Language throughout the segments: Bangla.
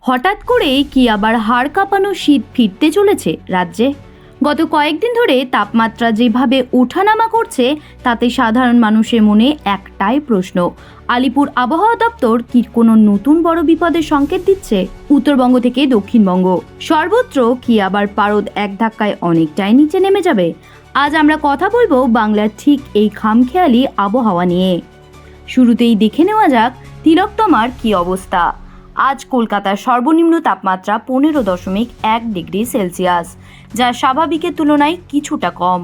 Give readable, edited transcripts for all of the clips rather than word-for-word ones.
হঠাৎ করেই কি আবার হাড় কাঁপানো শীত ফিরতে চলেছে রাজ্যে? গত কয়েকদিন ধরে তাপমাত্রা যেভাবে ওঠানামা করছে তাতে সাধারণ মানুষের মনে একটাই প্রশ্ন, আলিপুর আবহাওয়া দপ্তর কি কোনো নতুন বড় বিপদের সংকেত দিচ্ছে? উত্তরবঙ্গ থেকে দক্ষিণবঙ্গ সর্বত্র কি আবার পারদ এক ধাক্কায় অনেকটাই নিচে নেমে যাবে? আজ আমরা কথা বলবো বাংলার ঠিক এই খামখেয়ালি আবহাওয়া নিয়ে। শুরুতেই দেখে নেওয়া যাক তিলোত্তমার কি অবস্থা। আজ কলকাতার সর্বনিম্ন তাপমাত্রা 15.1 ডিগ্রি সেলসিয়াস, যা স্বাভাবিকের তুলনায় কিছুটা কম।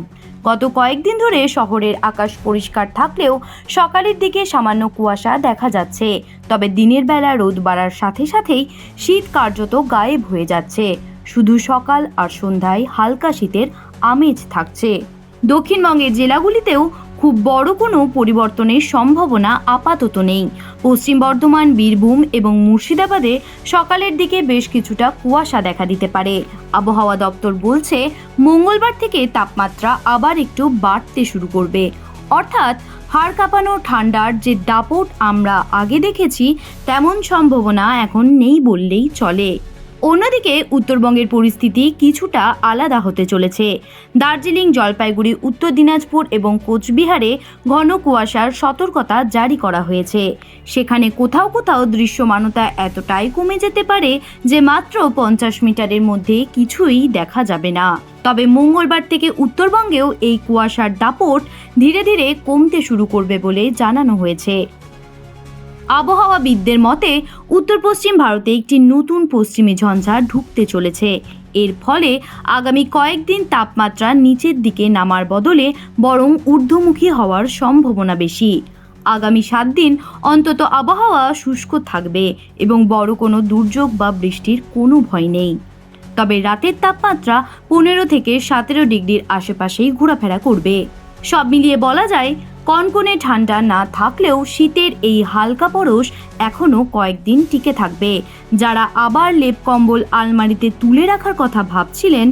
গত কয়েকদিন ধরে শহরের আকাশ পরিষ্কার থাকলেও সকালের দিকে সামান্য কুয়াশা দেখা যাচ্ছে। তবে দিনের বেলা রোদ বাড়ার সাথে সাথেই শীত কার্যত গায়েব হয়ে যাচ্ছে। শুধু সকাল আর সন্ধ্যায় হালকা শীতের আমেজ থাকছে। দক্ষিণবঙ্গের জেলাগুলিতেও খুব বড় কোনো পরিবর্তনের সম্ভাবনা আপাতত নেই। পশ্চিম বর্ধমান, বীরভূম এবং মুর্শিদাবাদে সকালের দিকে বেশ কিছুটা কুয়াশা দেখা দিতে পারে। আবহাওয়া দপ্তর বলছে মঙ্গলবার থেকে তাপমাত্রা আবার একটু বাড়তে শুরু করবে। অর্থাৎ হাড় কাঁপানো ঠান্ডার যে দাপট আমরা আগে দেখেছি তেমন সম্ভাবনা এখন নেই বললেই চলে। অন্যদিকে উত্তরবঙ্গের পরিস্থিতি কিছুটা আলাদা হতে চলেছে। দার্জিলিং, জলপাইগুড়ি, উত্তর দিনাজপুর এবং কোচবিহারে ঘন কুয়াশার সতর্কতা জারি করা হয়েছে। সেখানে কোথাও কোথাও দৃশ্যমানতা এতটাই কমে যেতে পারে যে মাত্র 50 মিটারের মধ্যে কিছুই দেখা যাবে না। তবে মঙ্গলবার থেকে উত্তরবঙ্গেও এই কুয়াশার দাপট ধীরে ধীরে কমতে শুরু করবে বলে জানানো হয়েছে। আবহাওয়াবিদদের মতে উত্তর পশ্চিম ভারতে একটি নতুন পশ্চিমী ঝঞ্ঝা ঢুকতে চলেছে। এর ফলে আগামী কয়েকদিন তাপমাত্রা নিচের দিকে নামার বদলে বরং ঊর্ধ্বমুখী হওয়ার সম্ভাবনা বেশি। আগামী 7 দিন অন্তত আবহাওয়া শুষ্ক থাকবে এবং বড় কোনো দুর্যোগ বা বৃষ্টির কোনো ভয় নেই। তবে রাতের তাপমাত্রা 15 থেকে 17 ডিগ্রির আশেপাশেই ঘোরাফেরা করবে। সব মিলিয়ে বলা যায় কনকনে ঠান্ডা না থাকলেও শীতের এই হালকা পরশ এখনো কয়েকদিন টিকে থাকবে। যারা আবার লেপ কম্বল আলমারিতে তুলে রাখার কথা ভাবছিলেন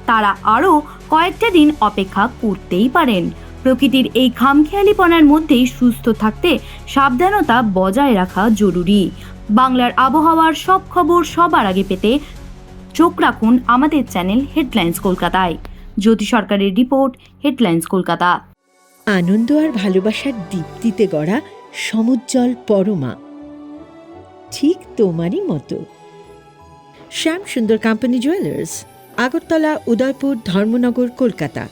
তারা আরও কয়েকটা দিন অপেক্ষা করতেই পারেন। প্রকৃতির এই খামখেয়ালিপনার মধ্যেই সুস্থ থাকতে সাবধানতা বজায় রাখা জরুরি। বাংলার আবহাওয়ার সব খবর সবার আগে পেতে চোখ রাখুন আমাদের চ্যানেল হেডলাইন্স কলকাতায়। জ্যোতি সরকারের রিপোর্ট, হেডলাইন্স কলকাতা। আনন্দ আর ভালোবাসার দীপ্তিতে গড়া সমুজ্জ্বল পরমা, ঠিক তোমারই মতো। শ্যাম সুন্দর কোম্পানি জুয়েলার্স, আগরতলা, উদয়পুর, ধর্মনগর, কলকাতা।